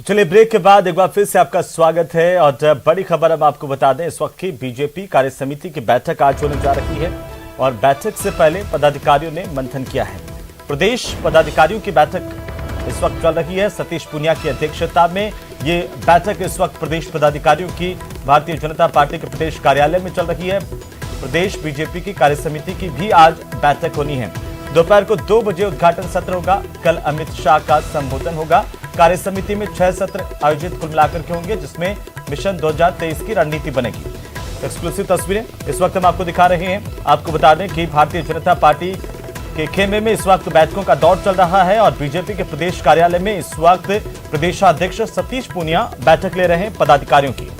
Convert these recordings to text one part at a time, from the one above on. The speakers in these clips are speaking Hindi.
तो चलिए ब्रेक के बाद एक बार फिर से आपका स्वागत है और बड़ी खबर हम आपको बता दें। इस वक्त की बीजेपी कार्य समिति की बैठक आज होने जा रही है और बैठक से पहले पदाधिकारियों ने मंथन किया है। प्रदेश पदाधिकारियों की बैठक इस वक्त चल रही है। सतीश पूनिया की अध्यक्षता में ये बैठक इस वक्त प्रदेश पदाधिकारियों की भारतीय जनता पार्टी के प्रदेश कार्यालय में चल रही है। प्रदेश बीजेपी की कार्य समिति की भी आज बैठक होनी है। दोपहर को 2 बजे उद्घाटन सत्र होगा। कल अमित शाह का संबोधन होगा। कार्य समिति में 6 सत्र आयोजित कुल मिलाकर के होंगे, जिसमें मिशन 2023 की रणनीति बनेगी। एक्सक्लूसिव तस्वीरें इस वक्त हम आपको दिखा रहे हैं। आपको बता दें कि भारतीय जनता पार्टी के खेमे में इस वक्त बैठकों का दौर चल रहा है और बीजेपी के प्रदेश कार्यालय में इस वक्त प्रदेशाध्यक्ष सतीश पूनिया बैठक ले रहे हैं पदाधिकारियों की।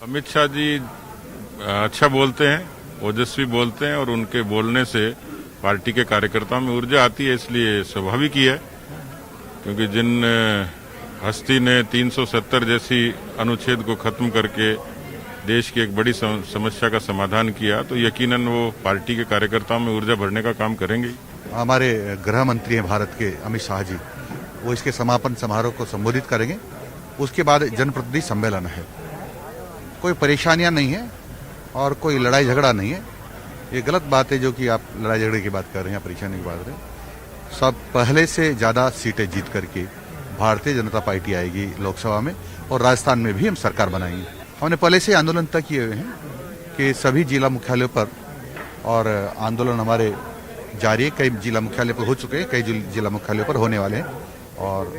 अमित शाह जी अच्छा बोलते हैं, ओजस्वी बोलते हैं और उनके बोलने से पार्टी के कार्यकर्ताओं में ऊर्जा आती है, इसलिए स्वाभाविक ही है। क्योंकि जिन हस्ती ने 370 जैसी अनुच्छेद को खत्म करके देश की एक बड़ी समस्या का समाधान किया, तो यकीनन वो पार्टी के कार्यकर्ताओं में ऊर्जा भरने का काम करेंगे। हमारे गृह मंत्री हैं भारत के अमित शाह जी, वो इसके समापन समारोह को संबोधित करेंगे। उसके बाद जनप्रतिनिधि सम्मेलन है। कोई परेशानियां नहीं है और कोई लड़ाई झगड़ा नहीं है। ये गलत बात है जो कि आप लड़ाई झगड़े की बात कर रहे हैं, परेशानी की बात कर रहे हैं। सब पहले से ज्यादा सीटें जीत करके भारतीय जनता पार्टी आएगी लोकसभा में और राजस्थान में भी हम सरकार बनाएंगे। हमने पहले से आंदोलन तय किए हुए हैं कि सभी जिला मुख्यालयों पर, और आंदोलन हमारे जारी है। कई जिला मुख्यालय पर हो चुके हैं, कई जिला मुख्यालयों पर होने वाले हैं और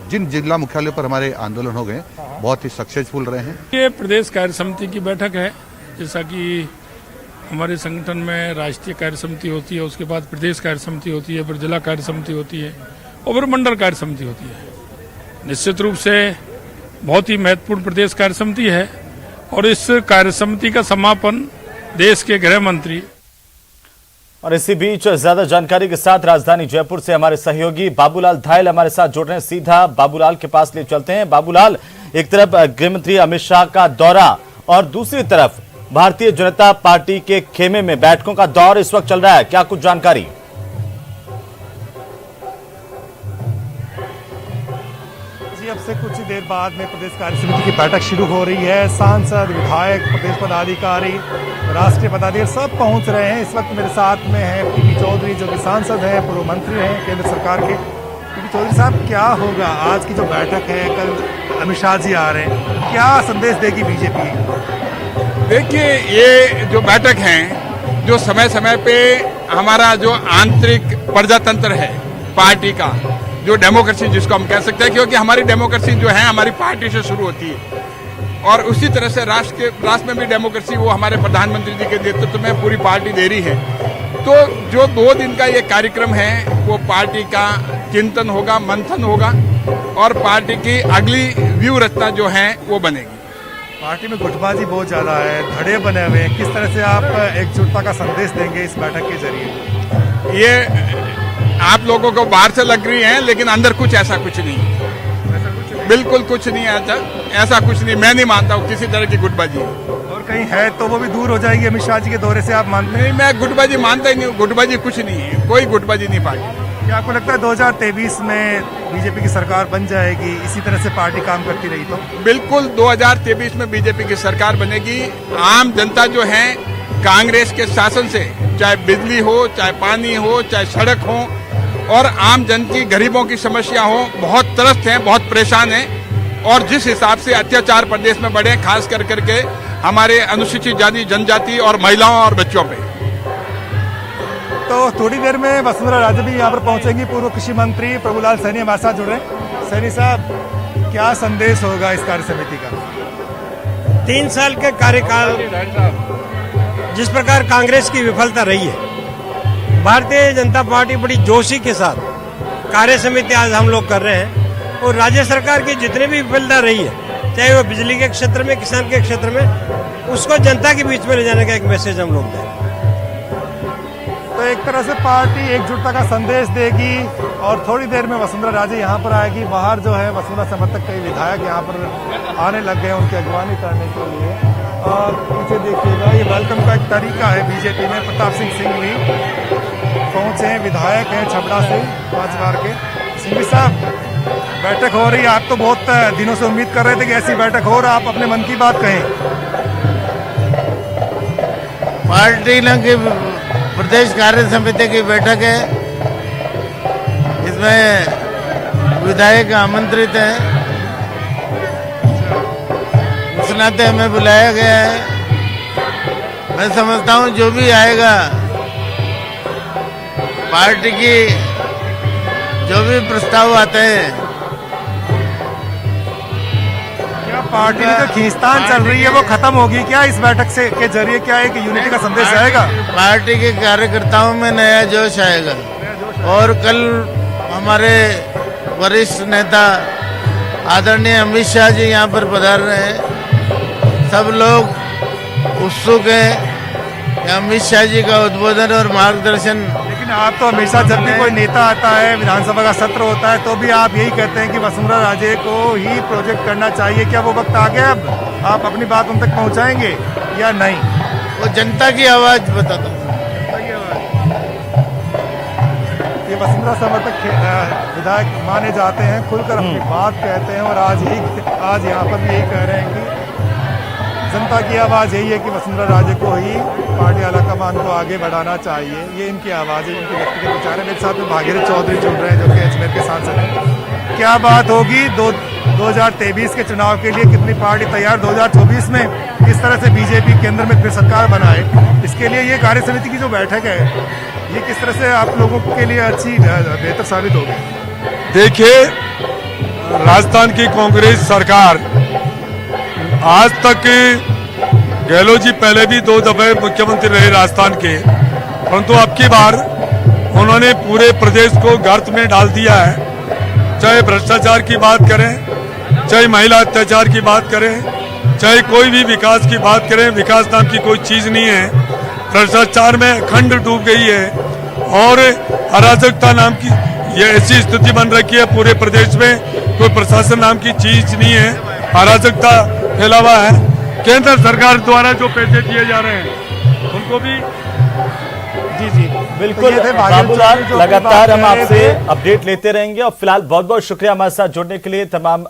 जिन जिला मुख्यालयों पर हमारे आंदोलन हो गए बहुत ही सक्सेसफुल रहे हैं। ये प्रदेश कार्य समिति की बैठक है। जैसा कि हमारे संगठन में राष्ट्रीय कार्य समिति होती है, उसके बाद प्रदेश कार्य समिति होती है, फिर जिला कार्य समिति होती है और फिर मंडल कार्य समिति होती है। निश्चित रूप से बहुत ही महत्वपूर्ण प्रदेश कार्य समिति है और इस कार्य समिति का समापन देश के गृह मंत्री। और इसी बीच ज्यादा जानकारी के साथ राजधानी जयपुर से हमारे सहयोगी बाबूलाल धायल हमारे साथ जुड़ रहे हैं। सीधा बाबूलाल के पास ले चलते हैं। बाबूलाल, एक तरफ गृहमंत्री अमित शाह का दौरा और दूसरी तरफ भारतीय जनता पार्टी के खेमे में बैठकों का दौर इस वक्त चल रहा है, क्या कुछ जानकारी? जी, अब से कुछ ही देर बाद में प्रदेश कार्य समिति की बैठक शुरू हो रही है। सांसद, विधायक, प्रदेश पदाधिकारी, राष्ट्रीय पदाधिकारी सब पहुंच रहे हैं। इस वक्त मेरे साथ में है पीपी चौधरी, जो कि सांसद हैं, पूर्व मंत्री हैं केंद्र सरकार के। पीपी चौधरी साहब, क्या होगा आज की जो बैठक है? कल अमित शाह जी आ रहे हैं, क्या संदेश देगी बीजेपी? देखिए, ये जो बैठक है, जो समय समय पे हमारा जो आंतरिक प्रजातंत्र है पार्टी का, जो डेमोक्रेसी जिसको हम कह सकते हैं, क्योंकि हमारी डेमोक्रेसी जो है हमारी पार्टी से शुरू होती है और उसी तरह से राष्ट्र में भी डेमोक्रेसी वो हमारे प्रधानमंत्री जी के नेतृत्व में पूरी पार्टी दे रही है। तो जो 2 दिन का ये कार्यक्रम है वो पार्टी का चिंतन होगा, मंथन होगा और पार्टी की अगली व्यूह रचना जो है वो बनेगी। पार्टी में गुटबाजी बहुत ज्यादा है, धड़े बने हुए हैं। किस तरह से आप एकजुटता का संदेश देंगे इस बैठक के जरिए? ये आप लोगों को बाहर से लग रही है, लेकिन अंदर कुछ ऐसा कुछ नहीं है। बिल्कुल कुछ नहीं है, ऐसा कुछ नहीं। मैं नहीं मानता हूँ किसी तरह की गुटबाजी। और कहीं है तो वो भी दूर हो जाएगी अमित शाह जी के दौरे से, आप मानते हैं? नहीं, मैं गुटबाजी मानता ही नहीं हूँ। गुटबाजी कुछ नहीं है, कोई गुटबाजी नहीं पार्टी। क्या आपको लगता है 2023 में बीजेपी की सरकार बन जाएगी इसी तरह से पार्टी काम करती रही तो? बिल्कुल 2023 में बीजेपी की सरकार बनेगी। आम जनता जो है कांग्रेस के शासन से, चाहे बिजली हो, चाहे पानी हो, चाहे सड़क हो और आम जन की गरीबों की समस्या हो, बहुत त्रस्त हैं, बहुत परेशान हैं। और जिस हिसाब से अत्याचार प्रदेश में बढ़े, खास कर करके हमारे अनुसूचित जाति, जनजाति और महिलाओं और बच्चों पे। तो थोड़ी देर में वसुंधरा राजे भी यहाँ पर पहुंचेंगी। पूर्व कृषि मंत्री प्रभुलाल सैनी हमारे साथ जुड़ रहे हैं। सैनी साहब, क्या संदेश होगा इस कार्य समिति का? 3 साल के कार्यकाल जिस प्रकार कांग्रेस की विफलता रही है, भारतीय जनता पार्टी बड़ी जोशी के साथ कार्य समिति आज हम लोग कर रहे हैं और राज्य सरकार की जितनी भी विफलता रही है, चाहे वो बिजली के क्षेत्र में, किसान के क्षेत्र में, उसको जनता के बीच में ले जाने का एक मैसेज हम लोग दें। तो एक तरह से पार्टी एकजुटता का संदेश देगी और थोड़ी देर में वसुंधरा राजे यहाँ पर आएगी। बाहर जो है वसुंधरा समर्थक कई विधायक यहाँ पर आने लग गए उनकी अगवानी करने के लिए। और पीछे देखिएगा, ये वेलकम का एक तरीका है बीजेपी में। प्रताप सिंह भी पहुंचे हैं, विधायक हैं छपरा से 5 बार के। सिंघवी साहब, बैठक हो रही है, आप तो बहुत दिनों से उम्मीद कर रहे थे कि ऐसी बैठक हो, और आप अपने मन की बात कहें। पार्टी की प्रदेश कार्य समिति की बैठक है, इसमें विधायक आमंत्रित हैं, उस नाते हमें बुलाया गया है। मैं समझता हूं जो भी आएगा, पार्टी की जो भी प्रस्ताव आते हैं, पार्टी में जो खींचतान चल रही है वो खत्म होगी क्या इस बैठक से के जरिए? क्या एक यूनिटी का संदेश आएगा? पार्टी के कार्यकर्ताओं में नया जोश आएगा। और कल हमारे वरिष्ठ नेता आदरणीय अमित शाह जी यहाँ पर पधार रहे हैं। सब लोग उत्सुक हैं कि अमित शाह जी का उद्बोधन और मार्गदर्शन। लेकिन आप तो हमेशा जब भी कोई नेता आता है, विधानसभा का सत्र होता है, तो भी आप यही कहते हैं कि वसुंधरा राजे को ही प्रोजेक्ट करना चाहिए। क्या वो वक्त आ गया अब? आप अपनी बात उन तक पहुंचाएंगे या नहीं? वो जनता की आवाज बताता हूँ। ये वसुंधरा समर्थक विधायक माने जाते हैं, खुलकर अपनी बात कहते हैं, और आज यहाँ पर भी यही कह रहे हैं कि जनता की आवाज यही है कि वसुंधरा राजे को ही पार्टी आलाकमान को आगे बढ़ाना चाहिए। ये इनकी आवाज है, इनके व्यक्तिगत विचार है। मेरे साथ में भागीरथ चौधरी जुड़ रहे हैं, जो कि अजमेर के सांसद हैं। क्या बात होगी 2023 के चुनाव के लिए? कितनी पार्टी तैयार 2024 में किस तरह से बीजेपी केंद्र में फिर सरकार बनाए? इसके लिए ये कार्य समिति की जो बैठक है, ये किस तरह से आप लोगों के लिए अच्छी बेहतर साबित होगी? देखिए, राजस्थान की कांग्रेस सरकार आज तक, गहलोत जी पहले भी 2 दफे मुख्यमंत्री रहे राजस्थान के, परंतु अब की बार उन्होंने पूरे प्रदेश को गर्त में डाल दिया है। चाहे भ्रष्टाचार की बात करें, चाहे महिला अत्याचार की बात करें, चाहे कोई भी विकास की बात करें, विकास नाम की कोई चीज नहीं है। भ्रष्टाचार में खंड डूब गई है और अराजकता नाम की ये ऐसी स्थिति बन रखी है पूरे प्रदेश में, कोई प्रशासन नाम की चीज नहीं है, अराजकता फैला हुआ है। केंद्र सरकार द्वारा जो पैसे दिए जा रहे हैं उनको भी जी बिल्कुल बाबूलाल, लगातार हम आपसे अपडेट लेते रहेंगे। और फिलहाल बहुत बहुत शुक्रिया हमारे साथ जुड़ने के लिए तमाम